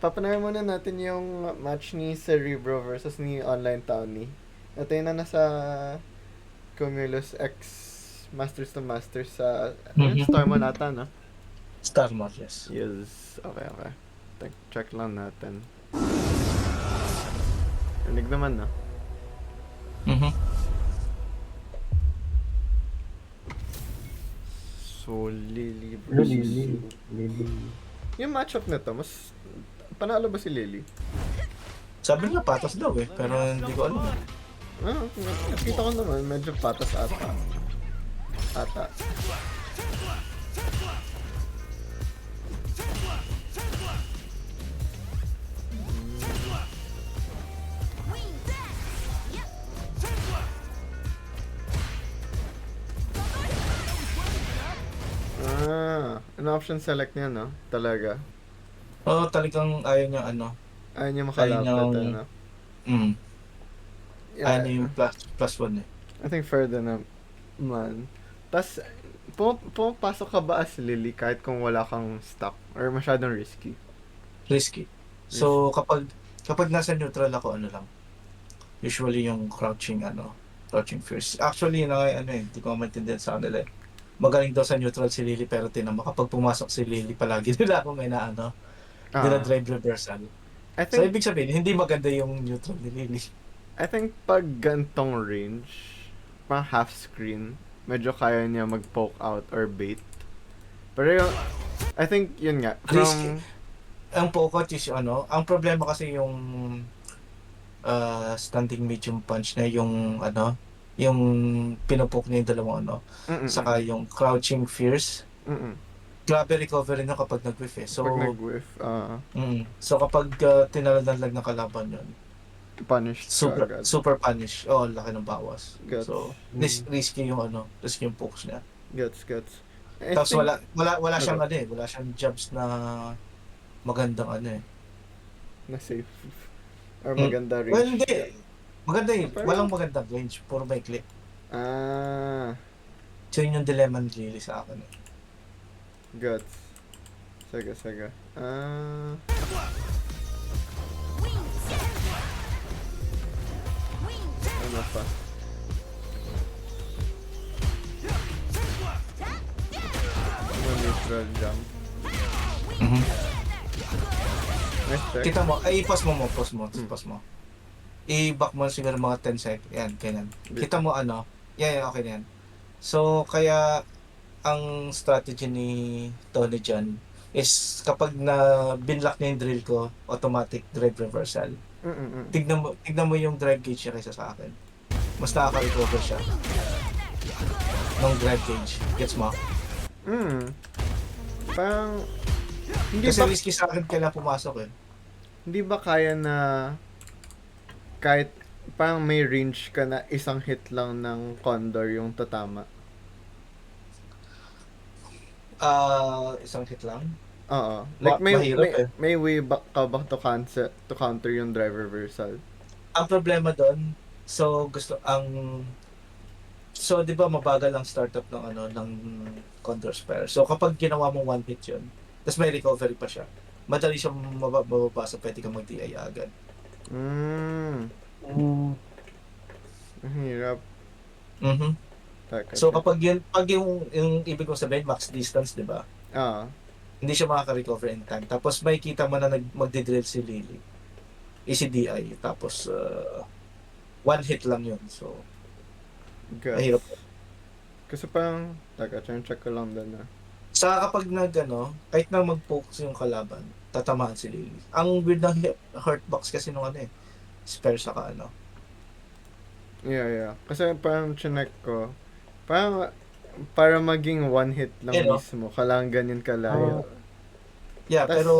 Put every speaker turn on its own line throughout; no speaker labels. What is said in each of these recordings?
Papanayin muna natin yung match ni Cerebro versus ni Online Townie. Ito yun na nasa Cumulus X Masters to Masters sa ayun,
Mhm.
Storm ata, no?
Star Wars, yes.
Yes. Okay, okay. Check lang natin. Rinig naman, no?
Mhm.
So, Lily versus...
Lily. Lily.
Yung matchup na to, mas... Panalo ba si Lily?
Sabi nila patas daw eh, pero hindi ko alam.
Nakita ko naman, medyo patas ata. Ata. An option select niya, no? Talaga.
Oo, talagang ayaw niya ano,
Ayaw niya
ayaw
makalapit,
niyang,
ano?
mm, ayaw
Yeah,
niya yung plus one eh.
I think fair din naman. Tas, pumapasok ka ba as Lily kahit kung wala kang stock? Or masyadong risky?
Risky. So, kapag nasa neutral ako, ano lang, usually yung crouching first. Actually, yun ang ano eh, hindi ko maintindihan sa kanila eh. Magaling daw sa neutral si Lily, pero tinama kapag pumasok si Lily, palagi nila akong
Ah,
drive reversal.
I
So,
think,
ibig sabihin, hindi maganda yung neutral ni Lily.
I think pag gantong range, pang half screen, medyo kaya niya mag-poke out or bait. Pero yung, I think, yun nga,
Risky.
from,
Ang Pococh is ang problema kasi yung standing medium punch na yung pinopoke niya yung dalawang saka
mm-mm,
yung crouching fierce.
mm-mm.
Grabe recovery na kapag nag-whiff eh.
Pag
So,
nag-whiff,
so kapag tinalalag ng kalaban yun,
punished ka
super
agad.
super punish. Oh, laki ng bawas.
Gets.
So, risky yung pokes niya.
Gets. I
Tapos
think,
wala siyang
ano,
wala siyang jumps na magandang eh.
na safe. Or
Mm.
maganda
Well,
range.
hindi. Maganda eh.
Pero,
Walang magandang range. Puro maikli.
ah,
So, yun yung dilemma ni Lily sa akin eh.
gets. Saga. Ano pa? Ano neutral jump?
Mhm.
Nice check.
Kita mo, ay pause mo,
Hmm.
pause mo. I-back mo siguro mga 10 seconds. Yan, ganyan. Kita mo okay na yan. So, kaya ang strategy ni Tony John is kapag na binlock niya yung drill ko, automatic drive reversal.
Mm-mm.
Tignan mo yung drive gauge niya kaysa sa akin. Mas nakaka-recover siya ng drive gauge. Gets mo?
Parang, hindi
Kasi
ba,
risky sa akin kailangan pumasok eh.
hindi ba kaya na kahit parang may range ka na isang hit lang ng Condor yung tatama?
Isang hit lang.
Oo. Like
Mahirap eh.
may way back ka ba to counter yung drive reversal?
Ang problema doon, so 'di ba mabagal ang startup ng Condor Spire. So kapag ginawa mong one hit 'yun, tapos may recovery pa siya, madali siyang mababasa, pwede kang mag-DI agad.
Mm. Ang hirap.
Mhm.
Teka,
So
check.
pag yung ibig kong sabihin max distance, 'di ba?
Ah,
Hindi siya makaka-recover in time. Tapos makikita mo na magde-drill si Lily. Easy DI tapos one hit lang 'yun. So mahirap.
gets. Kasi parang, teka, check ko lang doon na.
Sa kapag kahit na mag-focus yung kalaban, tatamaan si Lily. Ang weird ng hurtbox kasi nung spare saka
Yeah. Kasi parang chinek ko, parang para maging one hit lang
no?
mismo, kailangan ganyan kalayo.
Yeah,
Tas,
pero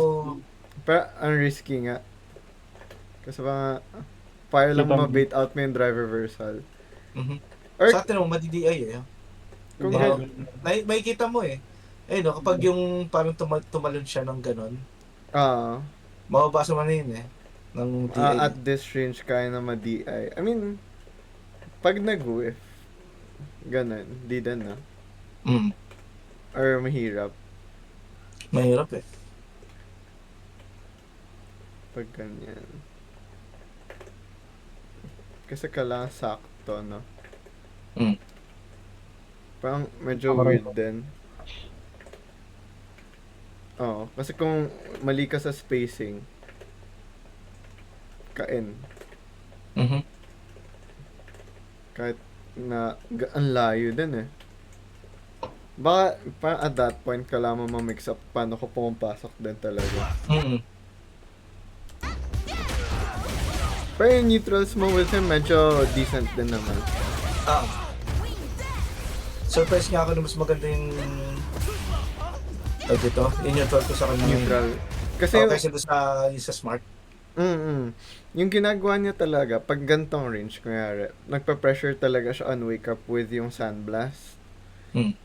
parang ang risky nga. Kasi parang, para lang
Kita mo.
ma-bait out mo yung drive reversal.
mhm.
Or,
Sa atin mo, madi-DI eh.
kung
Hindi
gan...
naman.
Makikita mo eh. Kapag yung parang tumalon siya ng ganon,
Ah,
mababasa mo na yun eh, ng DI
at
eh.
this range, kaya na ma-DI. I mean, pag nag-whiff, ganun, di na.
Mm.
Or mahirap.
Mahirap eh.
Pag ganyan. Kasi kailangan sakto, no?
Mm.
Parang medyo
Parang-
weird din. Oo, kasi kung mali ka sa spacing, kain.
Mhm.
Kahit na ang layo din eh. Baka parang at that point kailangan mo ma-mix up paano ko pumapasok din talaga.
Mm.
Pero yung neutrals mo with him medyo decent din naman.
Surprise nga ako na mas maganda yung dito. Yung neutral ko sa kanya.
Neutral. Kasi
Kasi doon yung sa smart.
yung ginagawa niya talaga, pag gantong range, kunyari, nagpa-pressure talaga siya on wake up with yung sandblast.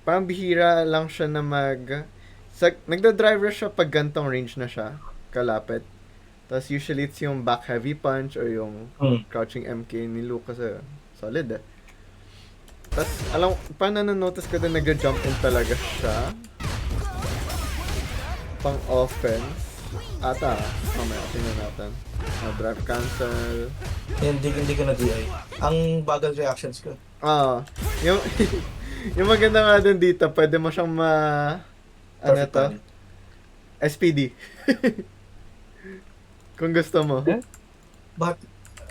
Parang bihira lang siya na nagda-driver siya pag gantong range na siya, kalapit. Tapos usually it's yung back heavy punch or yung crouching MK ni Lucas. Solid eh. Tapos, parang nanonotice ko din nag-jump in talaga siya. Pang offense. Ata, mamaya, tingnan natin. Drive cancel.
Hindi ko na DI. Ang bagal reactions ko.
Yung, yung maganda nga din dito, pwede mo siyang ano
Perfect
to?
timing.
SPD. Kung gusto mo.
Eh?
Bakit?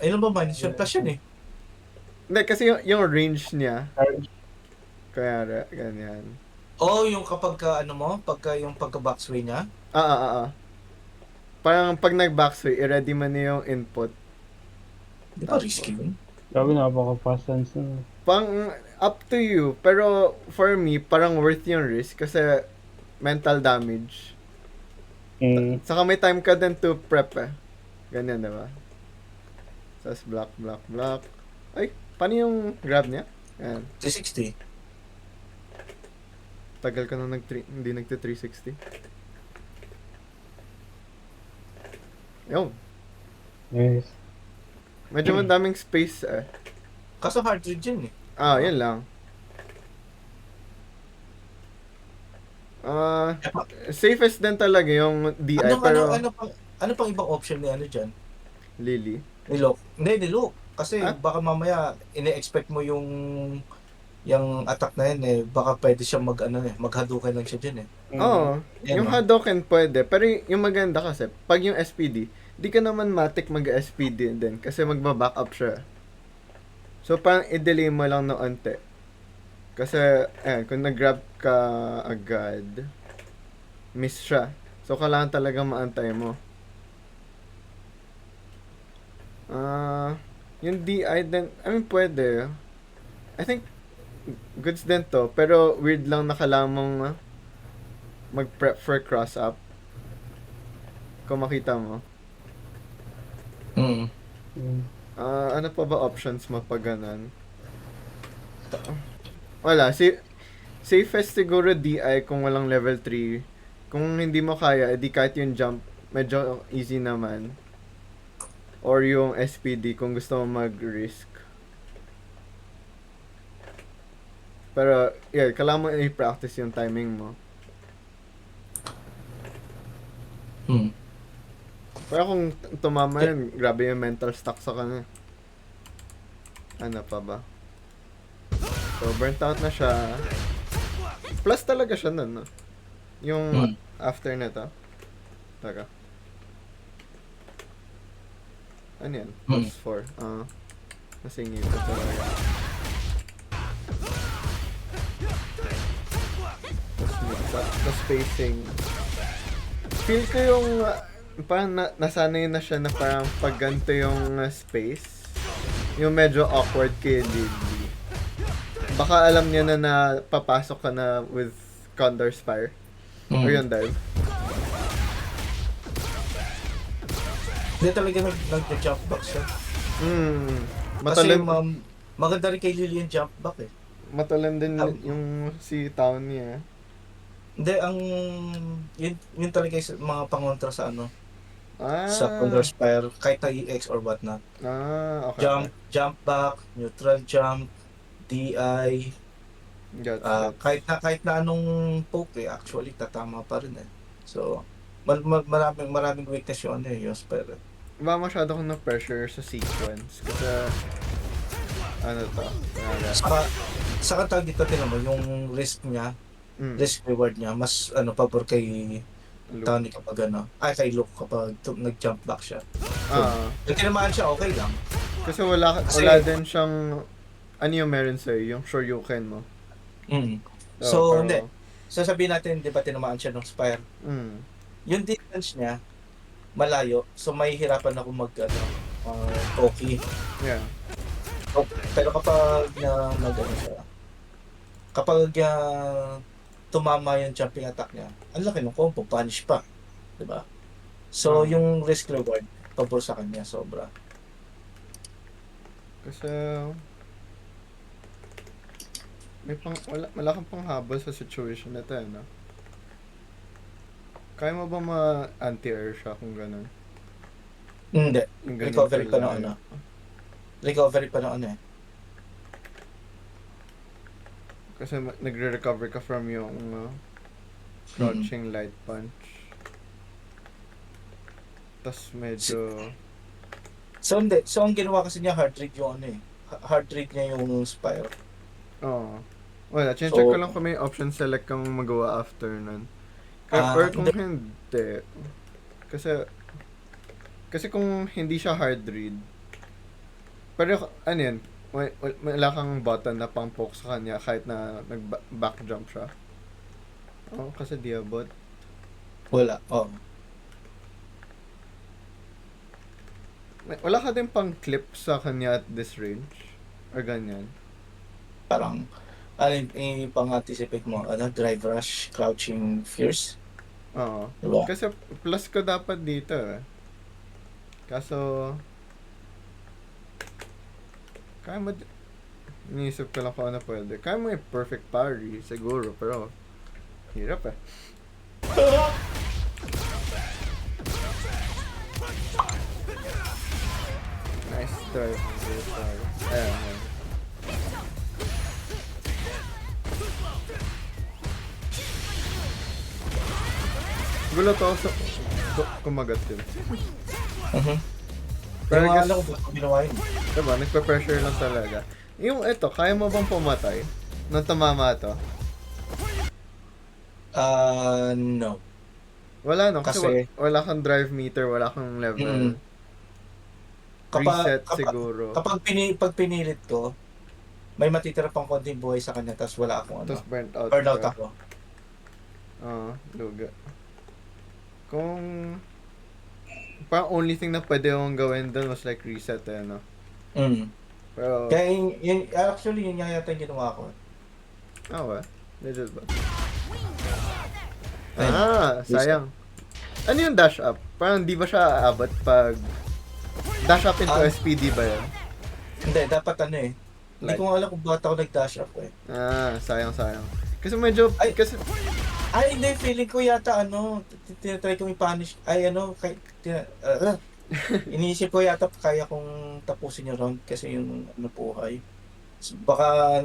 Ayun ba minus yun? Plus yun eh.
Hindi, kasi yung range niya, kaya ganyan.
Yung kapag yung pagka-backsway niya.
Parang pag nag-backsway, i-ready mo na yung input.
Di ba risky yun?
Grabe, napaka-fast sense na.
Pang up to you, pero for me, parang worth yung risk kasi mental damage. Saka may time ka din to prep eh. Ganyan, diba? Tapos block. Ay, paano yung grab niya? Ayan.
360.
Tagal ka na hindi nagte-360. Yun.
Yes.
Medyo madaming space eh.
Kaso hard read yun eh.
Yun lang. Safest din talaga yung DI, pero
Ano pang ibang option ni ano dyan?
Lily.
Ni Locke? Hindi, ni Locke. Kasi
Ah?
baka mamaya ine-expect mo yung attack na yun eh. Baka pwede siya mag-Hadouken lang siya dyan eh.
Oo.
Yan,
Yung
no?
Hadouken pwede. Pero yung maganda kasi, pag yung SPD, di ka naman matik mag-SPD din kasi magba-back up siya. So, parang i-delay mo lang na onte. Kasi, kung nag-grab ka agad, miss siya. So, kailangan talaga maantay mo. Yung DI din, pwede. I think, goods din to. Pero, weird lang na kailangan mong mag-prep for cross-up. Kung makita mo. Ano pa ba options mo pag ganun? Wala. Safest siguro DI kung walang level 3. Kung hindi mo kaya, edi kahit yung jump, medyo easy naman. Or yung SPD kung gusto mo mag-risk. Pero, kailangan mo i-practice yung timing mo. Pero kung tumama yun, grabe yung mental stock sa kanya. Ano pa ba? So, burnt out na siya. Plus talaga siya nun, no? Yung after na to. Taka. Ano yan? Plus 4. Nasingit ko talaga. Tapos mix up. Tapos spacing. Feel ko yung parang nasanay na siya na parang pag ganito yung space. Yung medyo awkward kay Lily. Baka alam niya na papasok ka na with Condor's Fire. O yung dive.
Hindi talaga nag-jump back siya. Kasi
Matalim,
maganda rin kay Lily yung jump back eh.
matalim din yung si Town niya.
Hindi, yun talaga yung mga pangontra sa sa
Ah.
Condor's Fire, kahit na EX or whatnot.
Okay.
Jump back, neutral jump, DI,
Gotcha.
kahit na anong poke actually tatama pa rin eh. So, Maraming weakness yung ano yung Spire.
Ba masyado akong na-pressure sa sequence. Kasi, ano to?
Saka tawag dito, tinan mo, yung risk reward niya, mas pabor kay
Luke.
Tony kapag kay Luke kapag nag-jump back siya.
Ah,
Pag tinamaan siya, okay lang.
kasi wala din siyang, ano yung meron sa'yo? Yung Shoryuken mo.
Mm.
Oh,
So,
pero-
hindi. So, sabihin natin, di ba, tinamaan siya ng Spire.
Mm.
Yung distance niya, malayo. So, may hirapan ako Toki.
Yeah.
Pero kapag kapag tumama yung jumping attack niya, ang laki ng combo, punish pa. Diba? So, yung risk reward, pabor sa kanya, sobra.
Kasi, wala kang panghabol sa situation na ito, no? Kaya mo ba ma-anti-air siya kung gano'n?
Hindi.
Yung ganun
Recovery pa
kalayo.
ng Recovery pa ng
Kasi nagre-recover ka from yung crouching light punch. Tapos medyo...
So, hindi. So, ang ginawa kasi niya, hard read yung hard read niya yung Spire.
Oo. Wala, check
So-
ko lang kung may option select kang magawa after nun. Or kung hindi. Kasi kung hindi siya hard read, pero ano yun, wala kang button na pang poke sa kanya kahit na nag-back jump siya. Oo, kasi Diabot.
Wala.
Wala ka din pang clip sa kanya at this range? Or ganyan?
Parang, yung pang-anticipate mo, drive rush, crouching fierce.
Oo.
Diba?
Kasi plus ko dapat dito eh. Kaso, kaya mo, iniisip ko lang kung ano pwede. Kaya mo yung perfect parry, siguro, pero, hirap eh. Nice try. Ayan, ayan. Gulo to sa kumagat yun. Pero
Yung
guess,
alam ko kung ginawa yun.
diba, nagpa-pressure lang talaga. Yung ito, kaya mo bang pumatay? Nung tumama to?
No.
Wala no, kasi
Kasi-
wala kang drive meter, wala kang level. Reset siguro.
Pag pinilit ko, may matitira pang konting buhay sa kanya, tapos wala akong
Tapos burnt out
burnout
ka.
ako.
Oo, luga. Kung... Parang only thing na pwede akong gawin doon was like reset eh, no? Pero...
Kaya actually yun nga yata yung ginawa ko.
ba? Legit ba?
Ayun.
Sayang. Ano yung dash up? Parang di ba siya aabot pag... Dash up into SPD ba yan?
Hindi, dapat Hindi
Like-
ko nga alam kung bakit ako nag-dash up eh.
Sayang. Kasi medyo...
Ay!
Kasi...
Hindi, feeling ko yata tinatry kong i-punish. Iniisip ko yata kaya kong tapusin yung round kasi yung buhay. Baka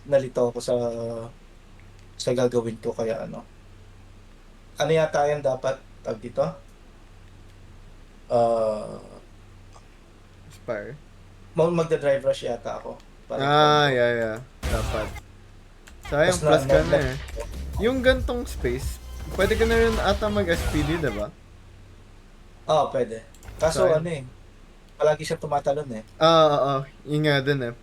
nalito ako sa gagawin ko kaya Ano yata yan dapat tag dito?
Spire.
Magda-drive rush yata ako.
Yeah. Dapat. Sayang,
Tas
plus ka
na-
na eh. Yung gantong space, pwede ka na rin ata mag-SPD, diba?
Pwede. Kaso
Sayang.
palagi siya tumatalon eh.
Oo. Yun nga din eh.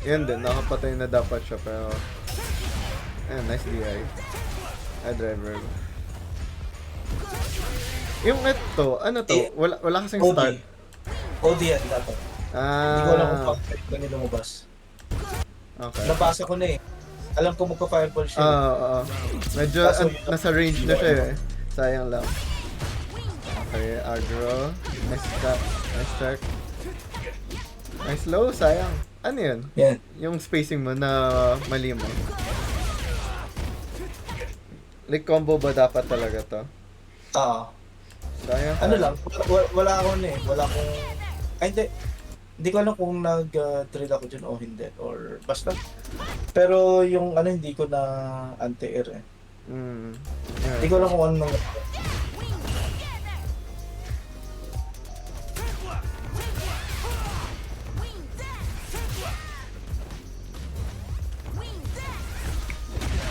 Yan din, nakapatay na dapat siya, pero... nice DI. Driver. Yung ito, ano to? Wala kasing start.
OD yan dapat. Hindi ko alam kung paano lumabas.
Okay.
Nabasa ko na eh. Alam ko magpa-fireball siya.
Oo. Medyo nasa range na siya eh. Sayang lang. Okay, aggro. Nice check. Nice low, sayang. Ano yun?
Yan.
Yung spacing mo na mali mo. Like combo ba dapat talaga to? Sayang.
Lang, wala ako wala akong... hindi ko alam kung nag-drill ako dyan o hindi. Or basta. Pero yung hindi ko na anti-air eh.
Mm.
Hindi ko alam kung ano nang...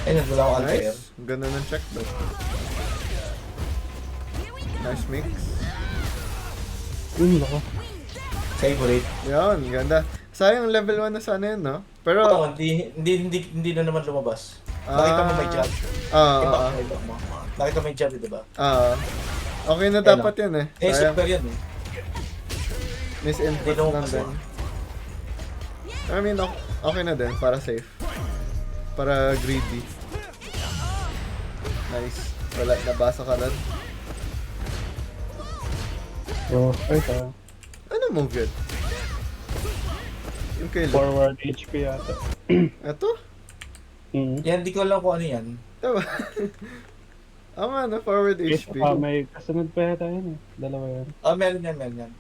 Ayun, wala akong anti-air.
Nice. Ganda ng check though. Nice mix.
Lako.
Favorite.
Yan, ganda. Sayang level 1 na sana yun, no? Pero,
Oo, hindi na naman lumabas. Nakita mo may jump.
ah,
Ibak mo. Nakita mo may jump, di ba?
okay na
Ayun,
dapat yun eh.
Eh,
Sayang,
super yan eh.
misinput
Hindi
lang
lumabas
din.
mo.
I mean, okay na din, para safe. Para greedy. Nice. Wala, nabasa ka lang.
So, ay tayo.
Ano move yun? Yung kay Luke.
Forward HP yata.
Ito?
Yan, di ko alam kung ano yan.
Diba? Oo nga, no? Forward HP.
May kasunod pa yata yun eh. Dalawa yan.
Meron yan.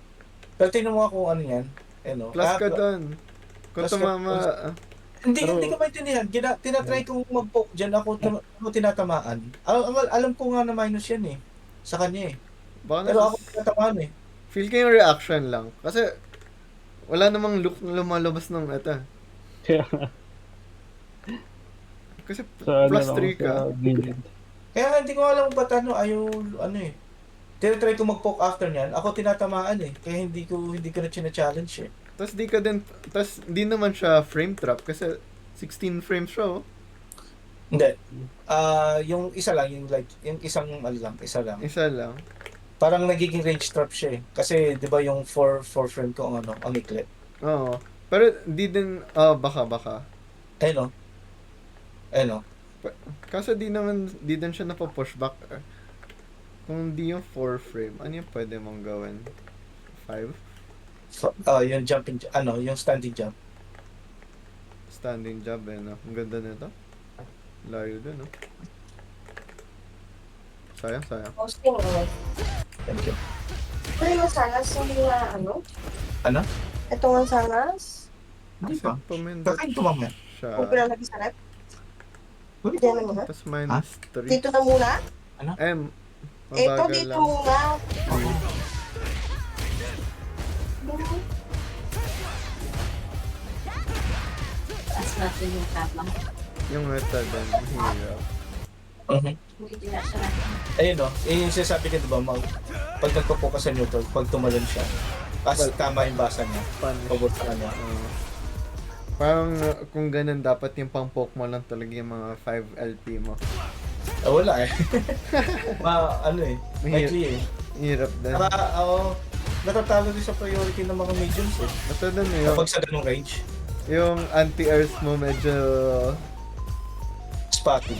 Pero tingnan mo nga kung ano yan. Ano?
Plus ka doon. Kung
plus ka-
tumama,
Hindi ko maintindihan. Tinatry kong mag-poke dyan. Ako tinatamaan. Alam ko nga na minus yan eh. Sa kanya eh.
baka
Pero
nasa,
ako tinatamaan eh.
feel ko yung reaction lang. Kasi, wala namang look na lumalabas ng ito.
Kaya,
Kasi
sa
plus
ano
3 ka.
Ah.
sa Bleeded.
Kaya hindi ko alam ba't ano eh. Tinatry ko mag-poke after niyan. Ako tinatamaan eh. Kaya hindi ko na challenge eh.
Tapos di naman siya frame trap kasi 16 frames siya, oh.
Hindi. Yung isa lang, yung isang isa lang.
Isa lang.
Parang nagiging range trap siya eh. Kasi 'di ba yung 4 frame ko ang ikli.
Oo. Pero di din, baka.
Ayun oh.
Kaso di din siya napapushback. Kung di yung 4 frame, ano yung pwede mong gawin? 5?
Yung jumping, yung standing jump.
Standing jab eh, no? Ang ganda nito. Layo din, no? Sayang.
Posting mo.
Thank you.
Pero yung sanas, hindi na
Ano?
Ito ang sanas.
Hindi
Kasi
pa.
pumindot
Kakain ko mamaya.
siya.
Kung pinalagay sa rep.
Uy,
Diyan na muna.
Tapos minus 3.
Dito na muna. Ito,
Mabagal
dito
lang.
muna.
Taas natin yung tabang.
Yung meta din, mahirap.
Hindi tinasya natin.
Ayun oh. Yung sinasabi niya diba, pag nagpo ka sa neutral, pag tumalon siya, kasi tama yung basa niya,
Punish.
pabot sa kanya.
Parang kung ganun, dapat yung pang Pokemon lang talaga yung mga 5 LP mo.
Wala eh. Likely eh.
Hirap din.
Natatalo din sa priority ng mga mediums eh.
Ito din yung,
Kapag sa ganung range,
yung anti-earth mo medyo,
spotty.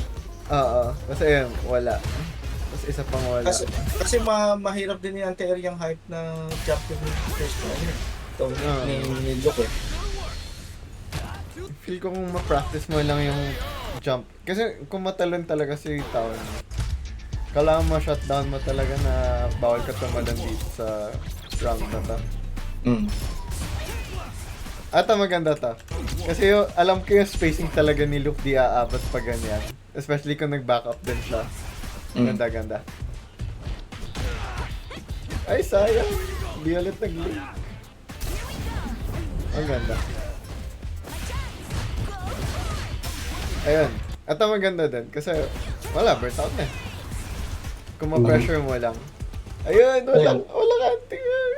kasi yun, wala. Tapos isa pang wala.
Kasi mahirap din yung anti-air yung hype na jump yung first na ito ni Luke eh.
Feel ko kung ma-practice mo lang yung jump. Kasi kung matalon talaga si Town, kailangan ma-shutdown mo talaga na bawal ka tumalon dito sa round na to. Maganda to. Kasi alam ko yung spacing talaga ni Luke di aabot pa ganyan. Especially kung nag-back up din siya. Ganda. Ay, sayang. Di ulit nag-link. Ang ganda. Ayun. Maganda din. Kasi wala, burnt out na eh. Kung ma-pressure mo lang. Ayun, walang anti-air.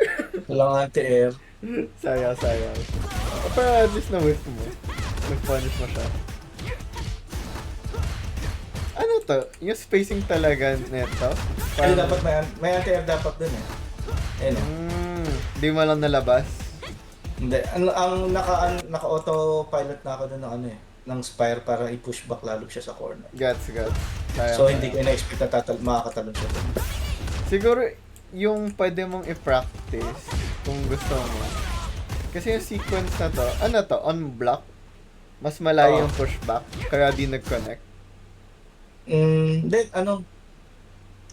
Walang anti-air.
sayang. Pero at least na-whiff mo. Nag-punish mo siya. Ano to? Yung spacing talaga neto?
Ay, dapat may anti-air dapat dun eh. Ayun oh.
Di mo lang nalabas?
Hindi. Ang naka-autopilot na ako dun ng ng Spire para i-push back lalo siya sa corner.
Gets. Sayang.
So hindi ko na-expect na makakatalon siya dun.
Siguro, yung pwede mong i-practice kung gusto mo. Kasi yung sequence na to, on block, mas malayo yung pushback, kaya di nag-connect.
Then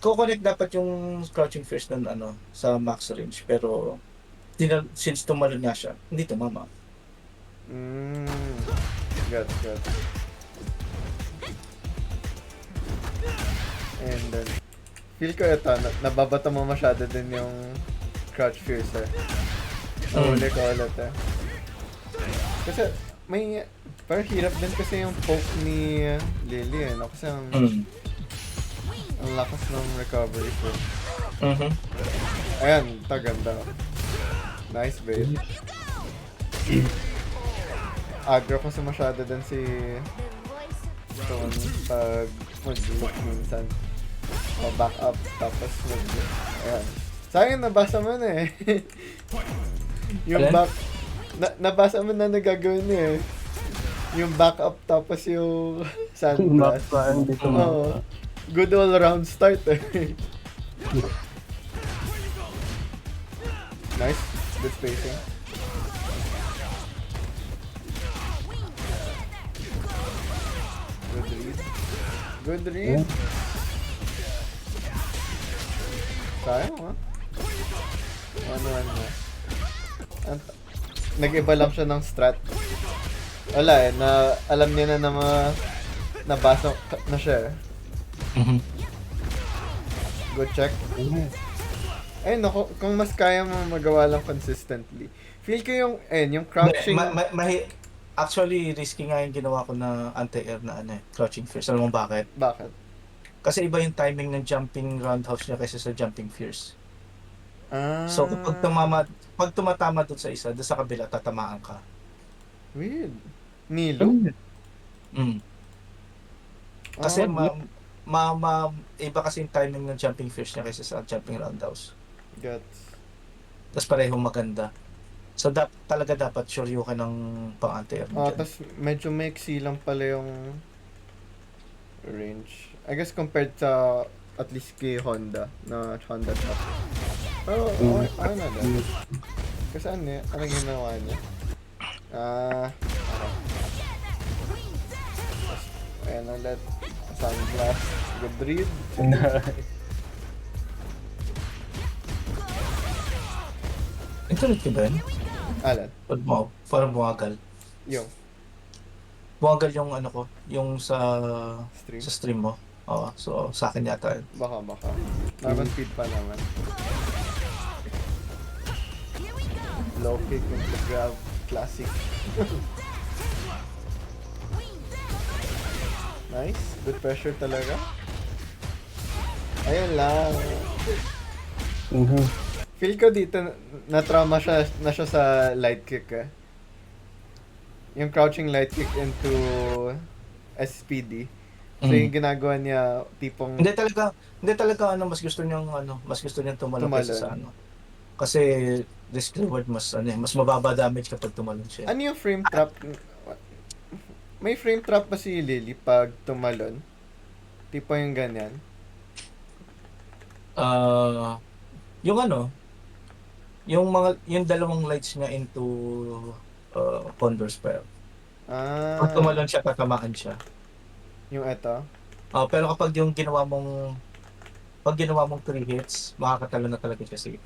ko-connect dapat yung crouching first nun sa max range, pero since tumalon nga siya, hindi tumama.
Gets. And then, feel ko ito, nababato mo masyado din yung Crouch Fierce eh. Nahuli ko ulit eh. Kasi, may, parang hirap din kasi yung poke ni Lily eh, no? Kasi ang lakas ng recovery ko. Ayan, ito ganda. Nice bait. Aggro kasi masyado din si Tony pag mag-look minsan. O back up, tapos mag-look. Ayan. Sayang, nabasa mo na eh. Yung
Alin?
back... nabasa mo na nagagawin niya eh. Yung back up, tapos yung sand
Map
blast.
pa, hindi ko
Oo. Good all round start eh. Nice. Good spacing. Good read. Good read. Sayang ha? Ano na. Nag-iba lang siya ng strat. Wala eh, alam niya na nabasa na siya eh. Good check. Ayun, no, kung mas kaya mo magawa lang consistently. Feel ko yung crouching...
Actually, risky nga yung ginawa ko na anti-air na Crouching Fierce. Alam mo bakit?
Bakit?
Kasi iba yung timing ng jumping roundhouse niya kaysa sa jumping fierce.
Ah,
So, pag tumatama doon sa isa, doon sa kabila, tatamaan ka.
weird. Nilo?
Kasi
Ah,
iba kasi yung timing ng jumping fierce niya kaysa sa jumping roundhouse.
gets.
Tapos parehong maganda. So, talaga dapat sure yung ka ng pang-anti-air mo dyan.
Tapos medyo maiksi lang pala yung range. I guess compared sa at least kay Honda na Honda Shop. Pero ano na din. Kasi anong ginawa niya? Ayan ulit. Sunglass. Good read.
Internet ka ba yun?
Alat.
Parang bumagal.
Yung
Bumagal yung ko, yung sa
stream.
stream mo. Oo, so sa akin yata yun.
Baka. Normal speed pa naman. Low kick into grab. Classic. Nice. Good pressure talaga. Ayun lang. Feel ko dito na-trauma na siya sa light kick eh. Yung crouching light kick into SPD. So yung ginagawa niya tipong
Hindi talaga mas gusto niyang tumalon kaysa sa Kasi risk reward mas mababa damage kapag tumalon siya.
ano yung frame trap? May frame trap ba si Lily pag tumalon? Tipo yung ganyan.
Yung dalawang lights niya into Condor Spell. Pag
Ah,
tumalon siya, tatamaan siya.
yung eto.
Pero kapag ginawa mong 3 hits, makakatalo na talaga siya sige.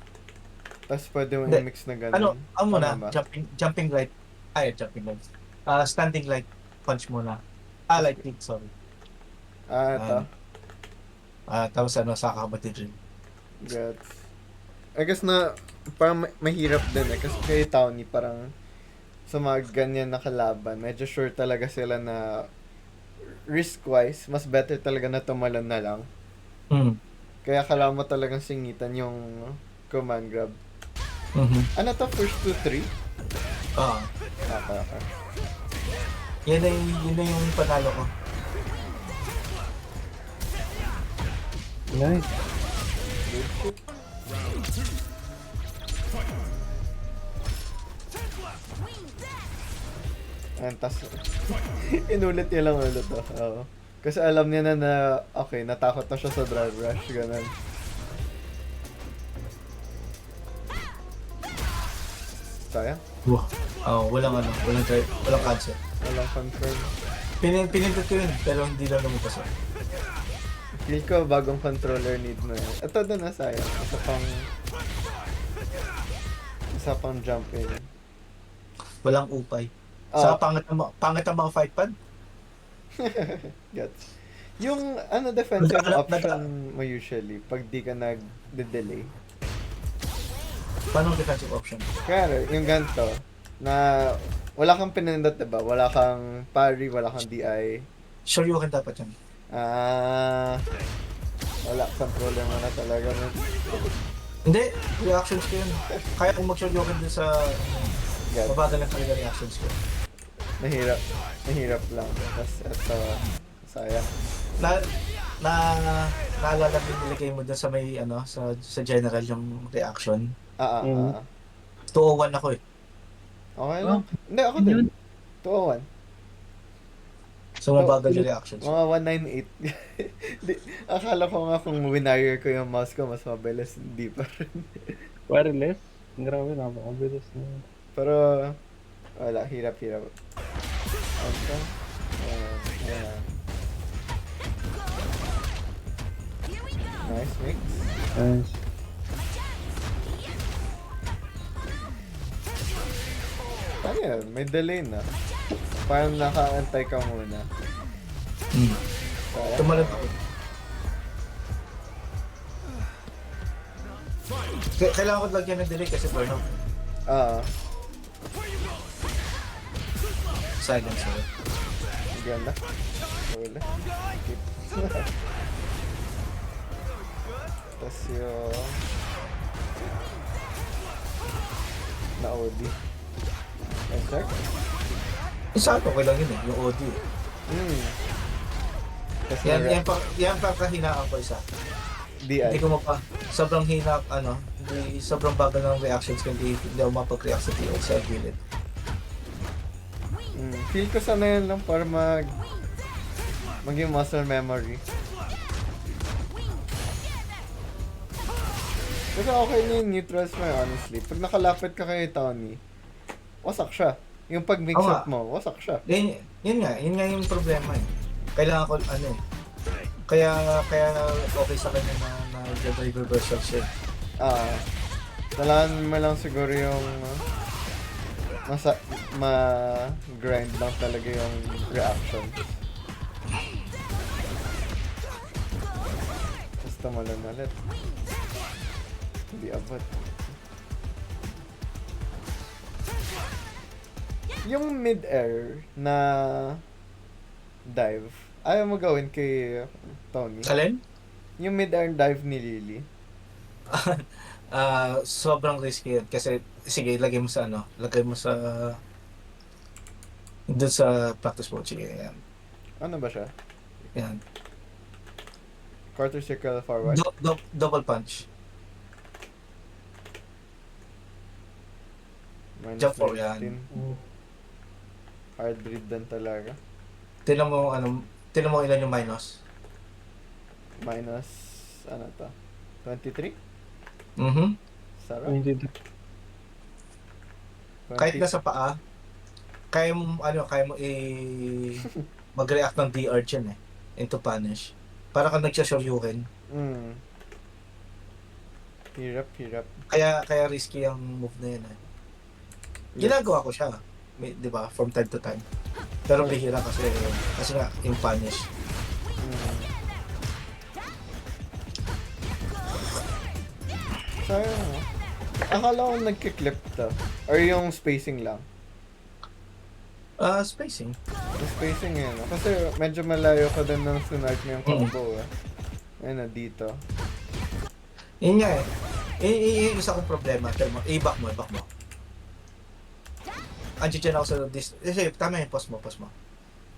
Tapos pwede mo
Hindi.
i-mix na ganun.
Muna,
Tama ba?
jumping light. Jumping light. Standing light punch muna. Light kick, sorry.
Eto.
Tapos saka batid rin.
Gets. I guess na parang mahirap din eh. Kasi kay Townie parang sa mga ganyan na kalaban, medyo sure talaga sila na risk-wise, mas better talaga na tumalon na lang. Kaya kailangan mo talagang singitan yung command grab. Ano to? First to 3? Okay.
Yun na yung panalo ko.
Nice.
Good shit. Ayan, tas inulit niya lang ulit to. Oo. Kasi alam niya na okay, natakot na siya sa drive rush, ganun. Sayang.
Walang cancel.
Walang confirm.
Pinindot ko yun, pero hindi lang lumabas.
Feel ko bagong controller need mo yun. Ito din na sayang. Isa pang jump in.
Walang upay.
Oh.
Sa pangit ang mga fight pad.
Gets. Yung ano defensive
Nag-
option mo usually pag di ka nag-delay.
Paano ang defensive option?
Kaya yung ganito na wala kang pinindot, diba? Wala kang parry, wala kang DI.
Shoryuken dapat yan.
Wala, controller mo na talaga nun.
Hindi, reactions ko yun. Kaya kung mag-shoryuken din sa
God,
mabagal lang talaga reactions ko.
mahirap lang. Tapos ito, sayang.
Naalala mo yung nilagay mo dun sa may sa general yung reaction.
Mhm.
201 ako eh.
Okay lang. Hindi, ako din. 201.
So mabagal yung reactions.
Mga 198. Akala ko nga kung winire ko yung mouse ko, mas mabilis. Hindi pa rin.
Wireless? Grabe, napakabilis na.
Pero, wala. Hirap. Ito. Ayan. Nice mix.
Nice.
Ano yan? May delay na. Parang nakaantay ka muna. Sayang.
Tumalon ako. Kailangan ko lagyan ng delay kasi burnout. Silence ulit.
Ganda. Wala. Keep. Tapos yung... na-OD. Nice check.
Isa ito, okay lang yun eh, yung OD.
Tapos
Yan pa kahinaan ko isa.
DI.
Hindi ko sobrang hina, hindi, sobrang bagal ng reactions ko, hindi ako mapag-react sa TO sa gilid.
Feel ko sana yun lang para maging muscle memory. Kasi okay na yung neutrals mo honestly. Pag nakalapit ka kay Tony, wasak siya. Yung pag mix up mo, wasak siya.
Yun nga yung problema eh. Kailangan ko, kaya okay sa kanya na drive reversal siya.
Kailangan mo lang siguro yung ma-grind lang talaga yung reaction. Tapos tumalon ulit. Hindi abot. Yung mid-air na dive, ayaw mo gawin kay Tony.
Alin?
Yung mid-air dive ni Lily.
Sobrang risky yun kasi sige lagay mo sa doon sa practice mode. Sige, yan.
Ano ba siya?
Yan.
Quarter circle forward?
Double punch.
Minus
Jump for
16.
yan.
Hard read din talaga.
Tingnan mo ilan yung minus.
Minus, ano to? 23? Sarap.
Hindi.
Kahit nasa paa, kaya mo mag-react ng DR dyan into punish. Para kang nagsashoryuken.
Hirap.
Kaya risky ang move na yun Ginagawa ko siya. Di ba? From time to time. Pero bihira kasi nga yung punish.
Sayang mo. Akala ko nagkiklip to. Or yung spacing lang.
Spacing.
Yung spacing yun. Kasi medyo malayo ka din ng sunart mo yung combo Ayun na, dito.
Yun nga isa kong problema. I-back mo. Andiyan ako sa distance. Tama yun, pause mo.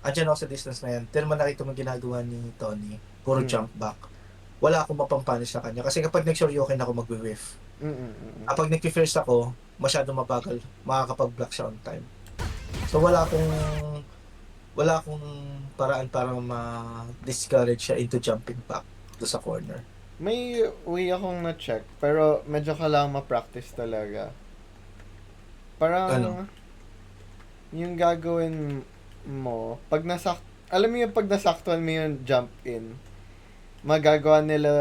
Andiyan ako sa distance na yan. Pero nakita mo ginagawa ni Tony. Puro jump back. Wala akong mapampanish sa kanya. Kasi kapag nag-shoryuken ako, mag-whiff. Kapag nag-first ako, masyadong mabagal. Makakapag-block siya on time. So wala akong paraan para ma-discourage siya into jumping back do sa corner.
May way akong na-check, pero medyo kailangan ma-practice talaga. Parang, yung gagawin mo, alam mo yung pag nasaktuan mo yung jump in, magagawa nila,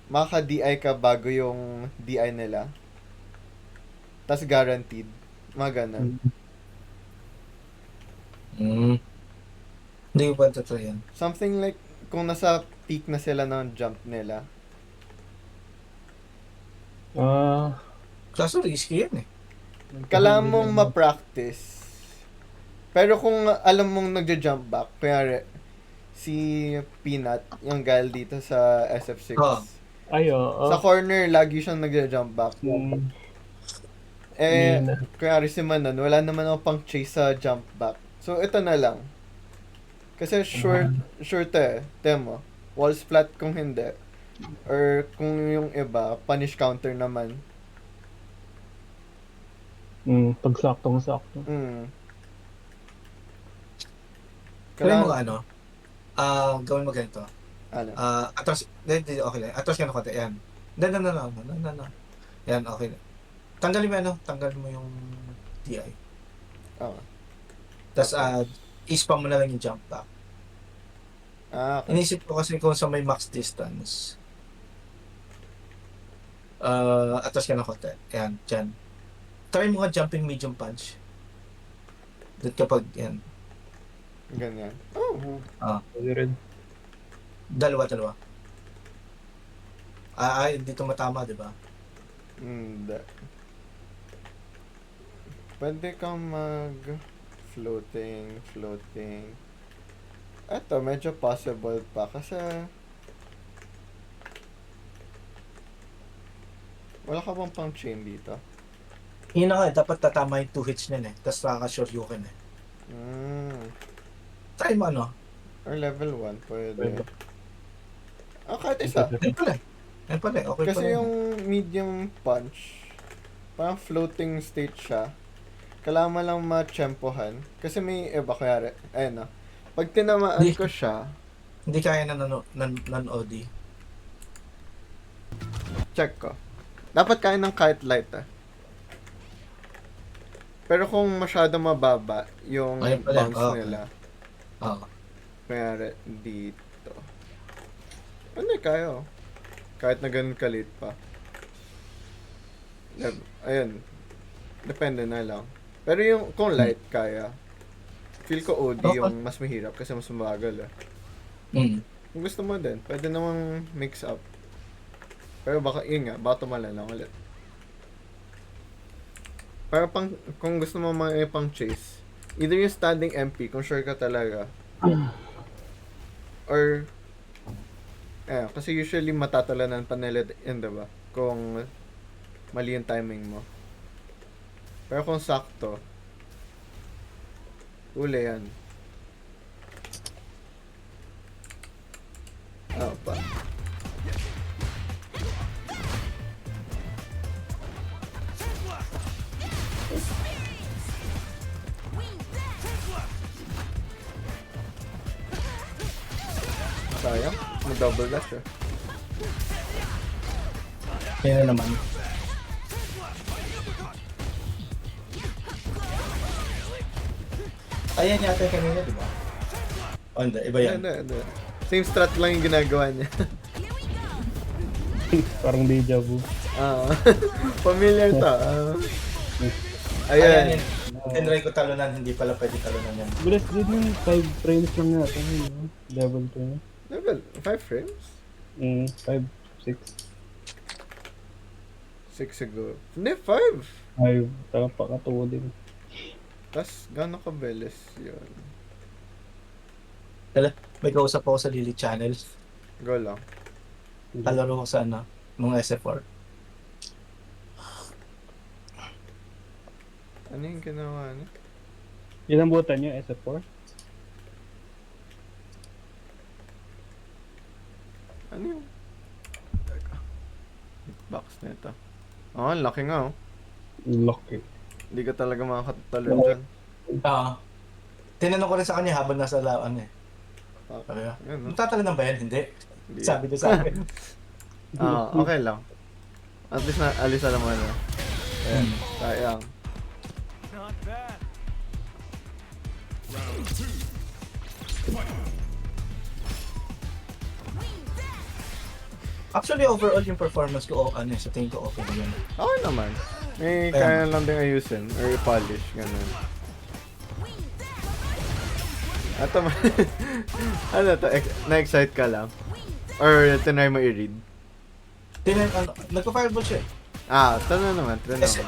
maka-DI ka bago yung DI nila. Tas guaranteed. Mga ganun.
Hindi ko pa totoo yan.
Something like, kung nasa peak na sila ng jump nila.
Ah,
Kaso risky yan eh.
Kailangan mong ma-practice. Pero kung alam mong nagja-jump back, kaya si Peanut, yung gal dito sa SF6,
Oh.
ay, oo.
sa corner, lagi siyang nagja-jump back.
Mm,
Eh,
yun na.
kaya si Manon, wala naman ako pang chase sa jump back. So, ito na lang. Kasi sure temo. Wall splat kung hindi. Or kung yung iba, punish counter naman.
Pag saktong-sakto.
Kaya mo ano, gawin mo ganito.
Ano?
Atras, okay lang. Atras ka na konti. Yan. No. Yan, okay na. Tanggalin mo yung TI.
Oo.
Tapos, i-spam mo na lang yung jump back.
Okay.
Inisip ko kasi kung sa may max distance, atras ka na konti. Yan, dyan. Try mo nga jumping medium punch. Doon kapag, yan.
Ganyan. Oh.
Pwede rin.
Dalawa. Hindi tumatama, di ba?
Hindi. Pwede kang floating. Eto, medyo possible pa kasi wala ka bang pang chain dito?
Yun na nga, dapat tatama yung 2 hits niyan eh. Tapos nakaka-shoryuken eh. Try mo ano?
Or level 1, pwede.
Pwede.
Kahit isa.
Yan pala, okay pa
Kasi
rin.
yung medium punch, parang floating state siya. Kailangan mo lang ma-tempohan. Kasi may iba, kaya ayun na. Pag tinamaan
Di-
ko siya,
Hindi kaya na non-OD.
check ko. Dapat kaya ng kahit light Pero kung masyado mababa yung
Ayun pala,
bounce
okay.
nila,
Oo.
kaya dito. Ano kaya kahit na ganun kalit pa. Ayun. Depende na lang. Pero yung kung light kaya, feel ko OD
Okay.
yung mas mahirap kasi mas mabagal Kung gusto mo din, pwede namang mix up. Pero baka, yun nga, baka tumala lang ulit. Pero kung gusto mo mga pang chase, either yung standing MP, kung sure ka talaga, or, kasi usually matatalanan pa nila yun, diba? Kung mali yung timing mo. Pero kung sakto, huli yan. Pa. Sayang, mag-double dash
Yan na naman. Ayan yata yung kanina, di ba? Oh, hindi. Iba yan.
Hindi. Same strat lang yung ginagawa niya.
Parang deja vu.
Familiar to.
Ayan
Ayan.
yan. Tinry ko talunan, hindi pala pwede talunan yan.
Bilis din yung 5 frames lang natin. Level 2 na.
Level, 5 frames?
5, 6.
6 siguro. Hindi, 5!
Ay, talagang pakatuwa din.
Tapos, gano'n kabilis yun?
May kausap ako sa Lily Channel.
Go lang.
Kalaro ko sa ano, mga SF4.
Ano yung ginawa niya?
Ilang butan niyo, SF4?
Ano yung... Teka. Box na ito. Ang laki nga
Lucky.
Hindi ka talaga makakatalo dyan.
Tinanong ko rin sa kanya habang nasa ano eh. Sabi ko, magtatalunan ba yan? Hindi. Sabi niya sa akin.
Okay lang. At least na alis alam mo na. Ayan, sayang.
Actually, overall yung performance ko, sa tingin ko okay naman.
Okay naman. May kaya lang din ayusin or i-polish, ganun. Ato ano to? Na-excite ka lang? Or tinry mo i-read?
Nagpa-fireball siya eh.
Tanong naman.
Kasi,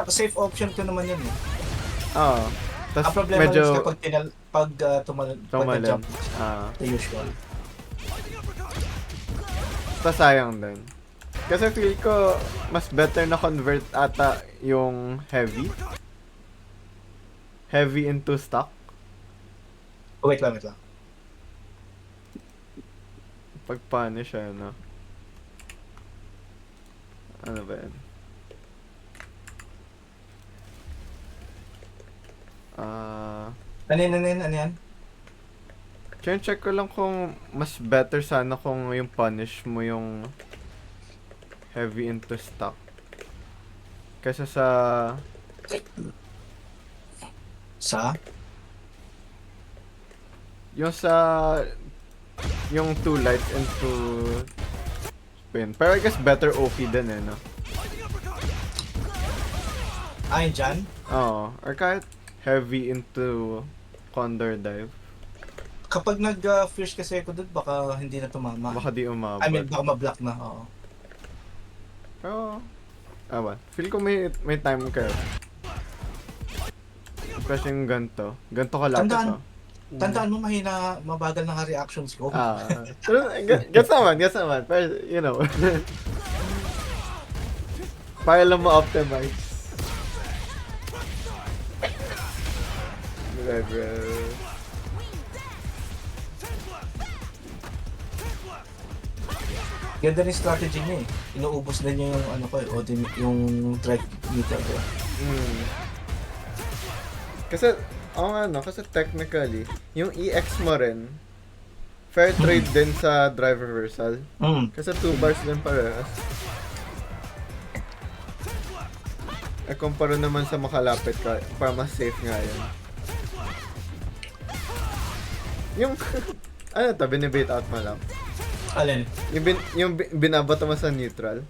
safe option ko naman yun eh.
Oo.
Ang
Tapos
problema
medyo
is kapag
tumalan.
nag-jump,
Ah.
the usual.
Tapos sayang din. Kasi feel ko, mas better na convert ata yung heavy. Heavy into stock.
Oh, wait lang.
Pag punish siya, no? Ano ba yan?
Ano yan?
Check ko lang kung mas better sana kung yung punish mo yung heavy into stock. Kaysa sa yung two lights into spin. Pero I guess better OP din eh, no?
Ayun dyan?
Oo. Or kahit heavy into condor dive.
Kapag nag-fierce kasi ako doon, baka hindi na tumama.
Baka di umabot.
I mean, baka ma-block na, oo.
Pero, feel ko may time curve. Especially yung ganito. Ganito kalapit,
Tandaan.
no?
Tandaan mo, mabagal na nga reactions ko.
Pero, gets naman. Pero, you know. Para lang ma-optimize.
Ganda rin strategy niya eh. Inuubos na niya yung yung drag meter ko.
Kasi, kasi technically, yung EX mo rin, fair trade din sa drive reversal. Kasi 2 bars din parehas. Kumpara naman sa makalapit ka, para mas safe nga yun. Yung, binibait out mo lang.
Alin?
Yung binabato mo sa neutral.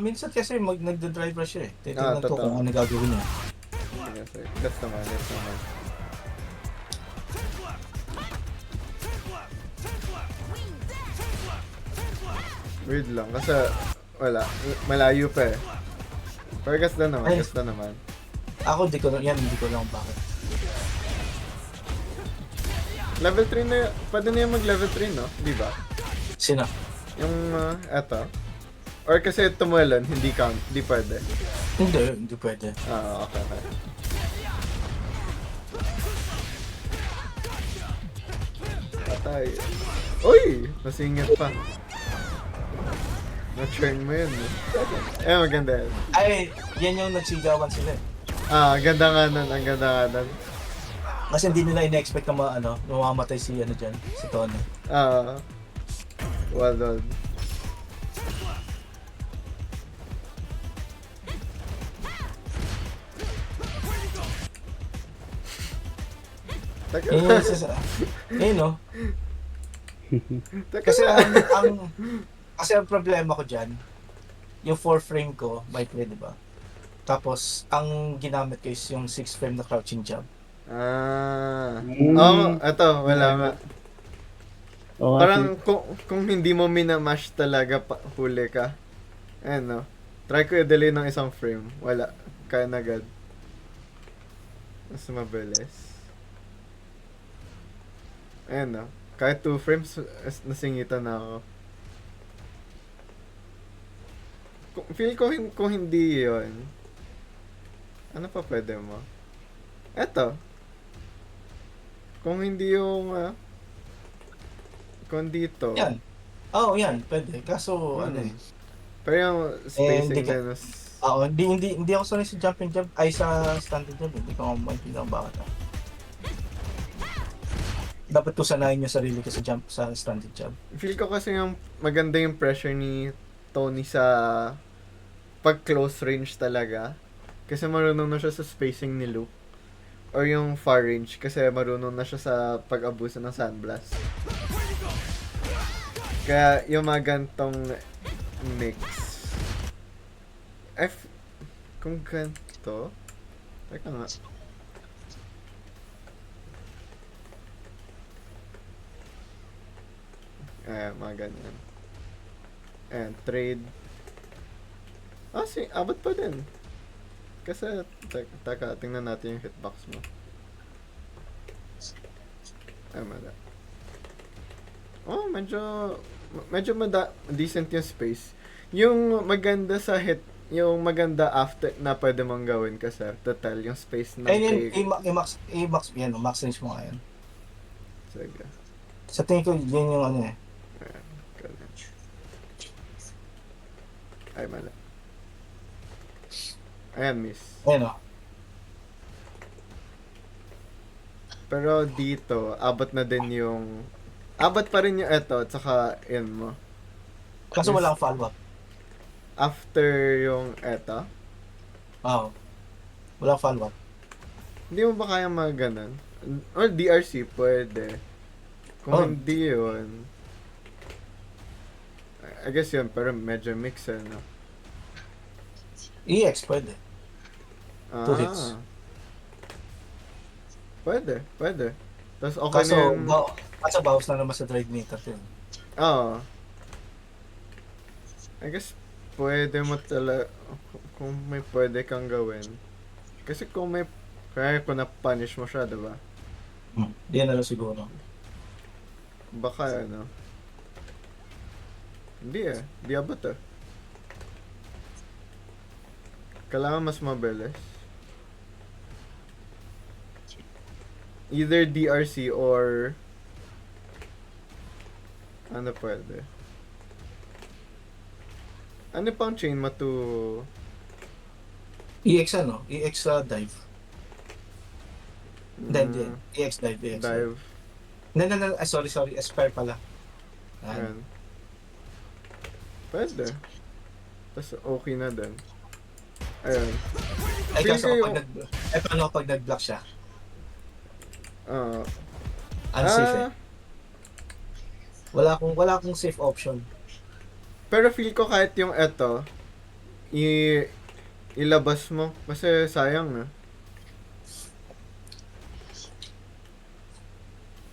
Minsan kasi nagda-drive rush siya eh. Titignan ko
totoo.
kung ano gagawin niya.
Yes, sir. That's naman. Weird lang, kasi wala. Malayo pa eh. Pero guess na naman.
Ako, hindi ko lang bakit.
Level 3 na, pwede na yung mag-level 3, no? Di ba?
Sino?
Yung, eto. Or kasi tumulan, hindi count, hindi pwede.
Hindi pwede.
Okay. Patay. Uy! Nasingit pa. Na-churn mo yun, no? Maganda yan.
Ay, yan yung nagsigawan sila eh.
Ang ganda nga nun.
Kasi hindi nila ina-expect na mamamatay si dyan, si Tony.
Well done.
No?
Teka
Kasi
lang.
ang problema ko dyan, yung 4 frame ko, by play, di ba? Tapos, ang ginamit ko is yung 6 frame na crouching jump.
Eto, wala nga.
Oo,
Parang kung hindi mo minamash talaga, huli ka. No? Try ko i-delay ng isang frame. Wala. Kaya na agad. Mas mabilis. No? Kahit 2 frames, nasingitan na ako. Feel ko kung hindi yun, ano pa pwede mo? Eto. Kung hindi yung, kung dito.
Yan. Yan. Pwede. Kaso,
Pero yung spacing
hindi ka-
din is...
hindi ako sanay sa jumping jump. Ay, sa standing jump. Hindi ko maintindihan bakit. Dapat ko sanayin yung sarili ko sa standing jump.
Feel ko kasi yung maganda yung pressure ni Tony sa pag close range talaga. Kasi marunong na siya sa spacing ni Luke. Or yung far range kasi marunong na siya sa pag-abuso ng sandblast. Kaya yung mga gantong mix. Kung ganito? Teka nga. Mga ganyan. And trade. Abot pa din. Kasi, taka, tingnan natin yung hitbox mo. Mala. Oh, medyo decent yung space. Yung maganda sa yung maganda after na pwede mong gawin kasi total yung space ng
Ayun
trade.
max yan, max range mo nga yan.
Sige.
Sa tingin ko, yun yung ano eh.
Ayan, ganun. Ay, mala. Ayan, miss.
Ayun o.
Pero dito, abot na din yung... Abot pa rin yung eto, at saka in mo.
Kaso walang follow-up.
After yung eto,
Oo. Walang follow-up.
hindi mo ba kaya mga ganun? Or DRC, pwede. Kung
Oh.
hindi yun, I guess yun, pero medyo mix no?
EX pwede. Two hits.
Pwede. Tapos okay
Kaso,
na yun.
kaso bawas na naman sa trade meter yun.
Oo. I guess, pwede mo kung may pwede kang gawin. Kasi kung may, kaya kung na-punish mo siya, diba?
Yan na lang siguro.
Baka hindi di abot Kailangan mas mabilis. Either DRC or ano pwede? Ano pang chain mo to
EX ano? EX dive. Hindi. EX dive.
dive?
No. Sorry. Aspire pala.
Ayan. Pwede. Tapos okay na din. Ayan.
Ay,
Feel
kaso
ko
kapag paano kapag nag-block siya?
Ah.
Unsafe eh. Wala akong safe option.
Pero feel ko kahit yung eto, ilabas mo. Kasi sayang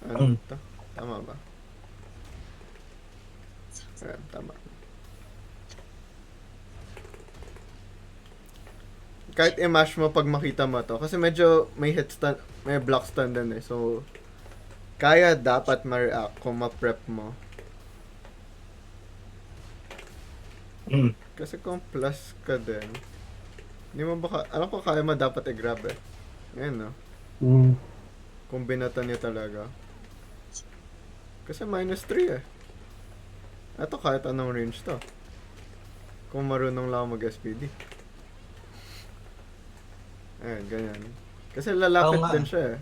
Ano to? Tama ba? Ayan, tama. Kahit i-mash mo pag makita mo to. Kasi medyo may hit stun, may block stun din So, kaya dapat ma-react kung ma-prep mo. Kasi kung plus ka din, hindi mo baka, alam ko kaya mo dapat i-grab Ngayon Kung binata niya talaga. Kasi -3 Ito kahit anong range to. Kung marunong lang mag-SPD. Ayan, ganyan. Kasi lalapit din siya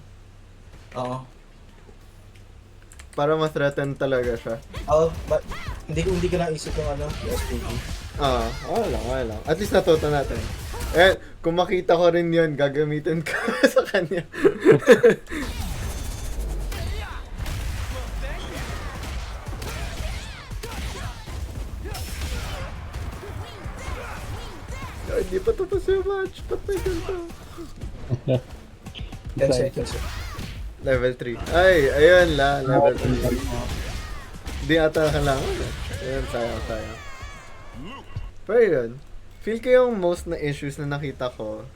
Oo.
Para ma-threaten talaga siya.
Oo, but hindi ko naisip yung yung SPG.
Okay lang. At least natuto natin. Kung makita ko rin yun, gagamitin ko sa kanya. Ay, di pa tapos yung match. Ba't may ganito?
10 seconds.
Level 3. Ay, ayun la. Level 3. Di ata kailangan Ayun, sayang. Pero yun, feel ko yung most na issues na nakita ko,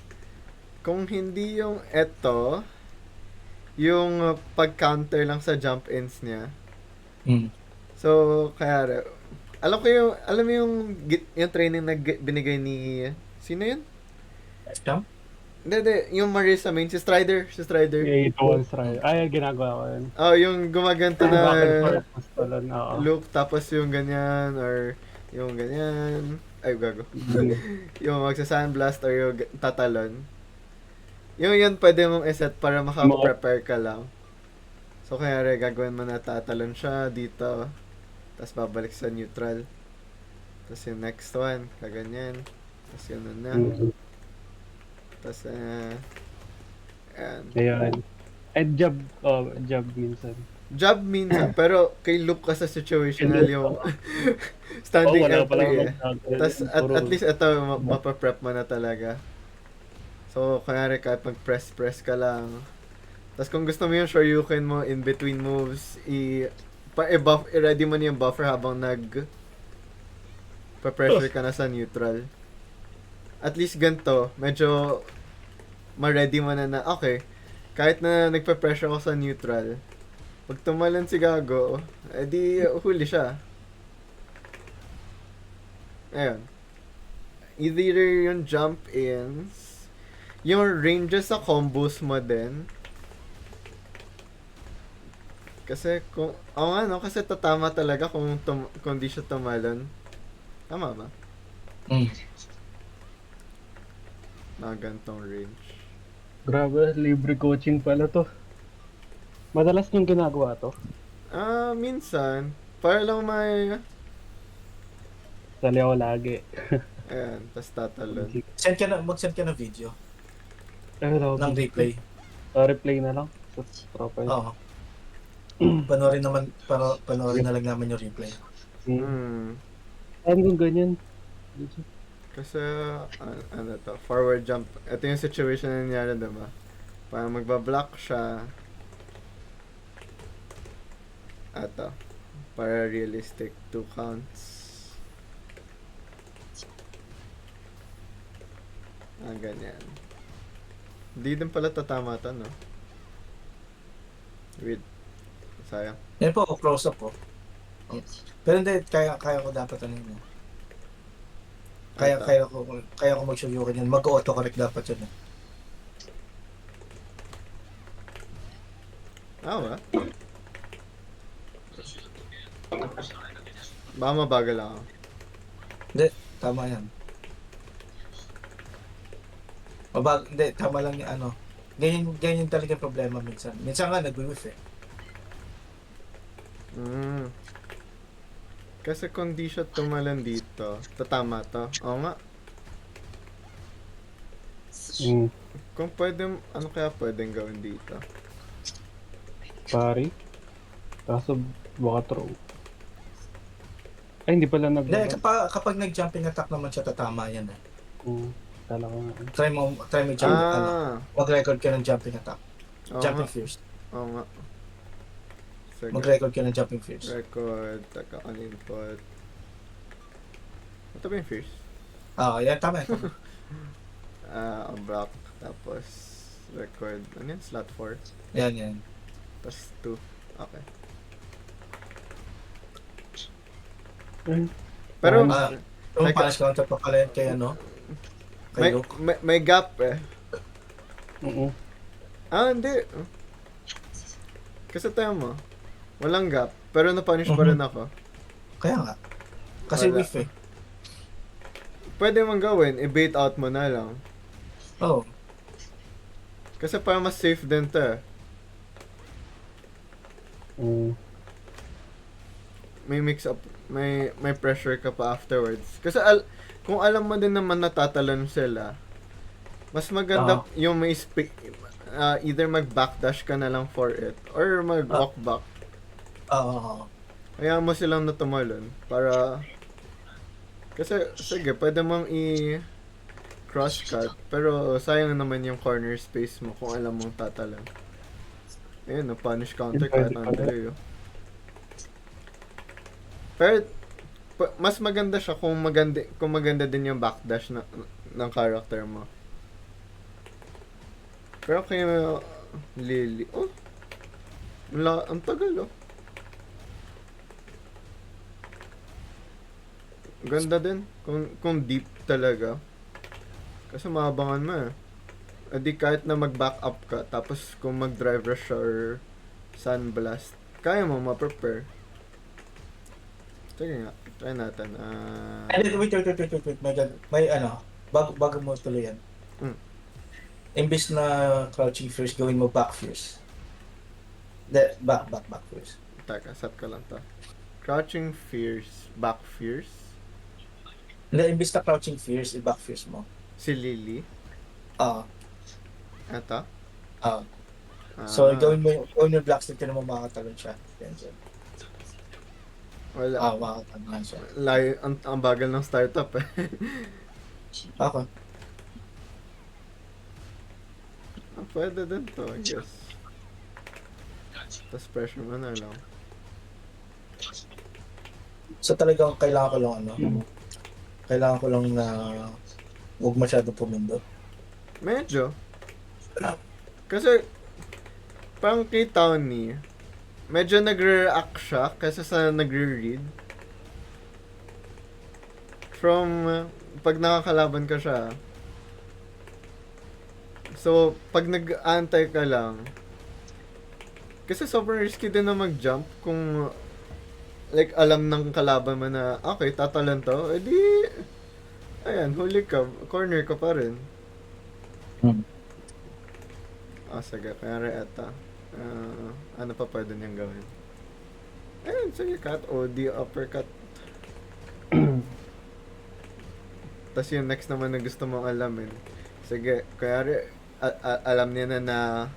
kung hindi yung eto, yung pag-counter lang sa jump-ins niya. So, kaya, alam mo yung training na binigay ni, sino yun?
Jump?
Hindi, yung Marisa main, si Strider.
Ito one stride. Ay, ginagawa ko yun.
Yung gumaganto na
Oo.
loop, tapos yung ganyan, or yung ganyan. Ay, gago. Yung magsa-sandblast or yung tatalon. Yun pwede mong iset para maka-prepare ka lang. So, kaya gagawin mo na tatalon siya dito. Tapos babalik sa neutral. Tapos yung next one, kaganyan. Tapos yun na. Tapos, ayan.
Ayun. Job minsan.
Job minsan, pero kay loop ka sa situational yung standing
wala
entry
Tapos,
at least ito, mapaprep mo na talaga. So, kaya kahit mag-press ka lang. Tapos kung gusto mo yung Shoryuken mo in between moves, i-buff, i-ready mo na yung buffer habang pa-pressure ka na sa neutral. At least ganito, medyo ma-ready mo na okay, kahit na nagpa-pressure ako sa neutral, pag tumalon si Gago, edi huli siya. Ayun. Either yung jump ins, yung ranges sa combos mo din. Kasi kung, kasi tatama talaga kung di siya tumalon. Tama ba? Mga gantong range.
Grabe, libre coaching pala to. Madalas yung ginagawa to.
Minsan, para lang may,
Sali ako lagi.
ayan, tas tatalon.
Mag-send ka ng video
Ano
ng replay.
Replay na lang. Sa profile.
Oo. Panoorin na lang namin yung replay.
Saan kung ganyan?
Kasi, ano to, forward jump. Ito yung situation na nangyari, diba? Parang magbablock siya. Ato. Para realistic 2 counts. Ganyan. Hindi din pala tatama to, no? Wait. Sayang.
Yan po, close up po. Pero hindi, kaya ko dapat ano yun. Kaya ko mag-shoryuken yan. Mag-autocorrect dapat yun.
Ba? Baka mabagal ako.
Hindi, tama yan. Hindi, tama lang yung ano. Ganyan talaga yung problema minsan. Minsan nga nag-whiff eh.
Kasi kung di siya tumalan dito, tatama to. Oo nga. Kung pwede, ano kaya pwedeng gawin dito?
Pari. Kaso baka throw. Ay, hindi pala nag...
Hindi, kapag nag-jumping attack naman siya, tatama yan eh.
Talaga nga.
Try mo jumping mag-record ka ng jumping attack.
Oo
Jumping
nga.
fierce.
Oo nga. Sige.
Mag-record ka ng jumping fierce.
Record, taka on input. Ito ba yung first?
Yan, tama yan.
Block, tapos record, ano yan? Slot 4.
Yan.
Tapos 2. Okay. Pero,
Yung punish counter pa pala yan kay ano? Kay
may,
Luke.
may gap eh. Hindi. Kasi tayo mo, walang gap, pero na-punish pa rin ako.
Kaya nga. Kasi
Wala.
whiff eh.
Pwede mong gawin, i-bait out mo na lang.
Oo.
Kasi para mas safe din to eh. May mix up, may pressure ka pa afterwards. Kasi kung alam mo din naman natatalon sila, mas maganda yung may either mag-backdash ka na lang for it or mag-walk back. Hayaan mo silang natumalon para kasi sige, pwede mong cross cut, pero sayang naman yung corner space mo kung alam mong tatalan. Ayun, punish counter kahit Andre. Pero mas maganda siya kung maganda din yung backdash ng character mo. Pero kay Lily, ang tagal Ganda din kung deep talaga. Kasi maabangan mo eh. Edi kahit na mag-back up ka, tapos kung mag-drive rush or sunblast, kaya mo ma-prepare. Sige nga, try natin.
Wait. May ano, bago mo tuloy yan. Imbis na crouching fierce, gawin mo back fierce. Back fierce.
Teka, set ko lang to. Crouching fierce, back fierce.
Hindi, imbis na crouching fierce, i-back fierce mo.
Si Lily. Ito?
So, gawin mo yung black stick, tinan mo makakatalon siya.
Wala.
Makakatalon siya.
Ang bagal ng startup eh.
Okay.
Pwede din to, I guess. Tapos pressure mo na lang.
So talagang kailangan ko lang kailangan ko lang na huwag masyado pumindot.
Medyo. Kasi, parang kay Tony, medyo nagre-react siya kaysa sa nagre-read. From, pag nakakalaban ka siya. So, pag nag-antay ka lang, kasi sobrang risky din na mag-jump kung, like, alam ng kalaban mo na, okay, tatalan to, edi, ayan, huli ka, corner ka pa rin. Sige, kaya eto. Ano pa pwede niyang gawin? Ayun, sige, cut o the uppercut. Tapos yung next naman na gusto mong alamin. Sige, kaya alam niya na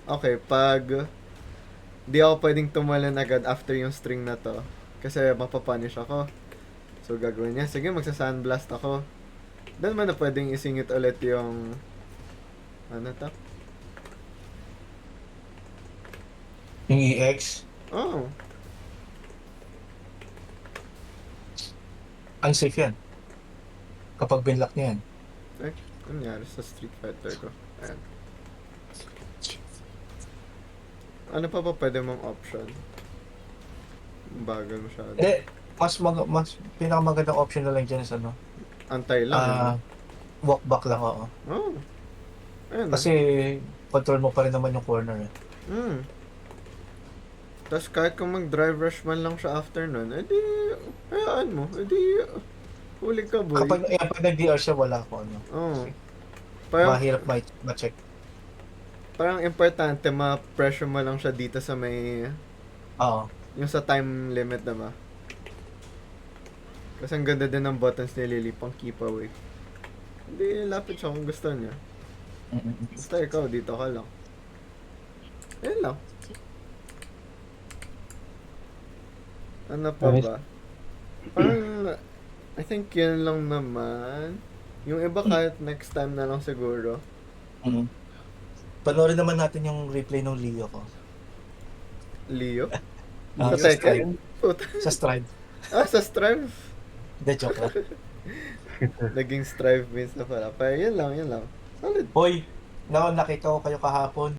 okay, pag di ako pwedeng tumalon agad after yung string na to. Kasi mapapunish ako. So gagawin niya, sige, magsa-sandblast ako. Doon man na pwedeng isingit ulit yung ano to?
Yung EX,
Oh,
unsafe yan. Kapag binlock niya yan.
ano nangyari sa Street Fighter ko? Ayan. Ano pa pwede mong option? Bagal masyado.
Mas pinakamagandang option na lang dyan is ano?
Antay lang.
Walk back lang, oo.
Oh. Ayun.
Kasi control mo pa rin naman yung corner eh.
Tapos kahit kung mag-drive rush man lang siya after nun, edi, hayaan mo. Edi, huli ka, boy.
Kapag nag-DR siya, wala ko ano.
Oo. Parang,
Mahirap ma-check.
parang importante ma-pressure mo lang siya dito sa may,
Oo.
yung sa time limit na ba? Kasi ang ganda din ng buttons ni Lily, pang keep away. Hindi, lapit siya kung gusto niya. Basta ikaw, dito ka lang. Ayun lang. Ano pa
Ayos.
ba? Parang, I think yun lang naman. Yung iba kahit next time na lang siguro.
Panoorin naman natin yung replay ng Leo ko.
Leo?
Ah,
Sa
sa
Tekken? Puta.
Sa Stride.
Sa Strive.
Hindi, joke lang.
Naging Strive means na pala. Pero yun lang. Solid.
Hoy, nakita ko kayo kahapon.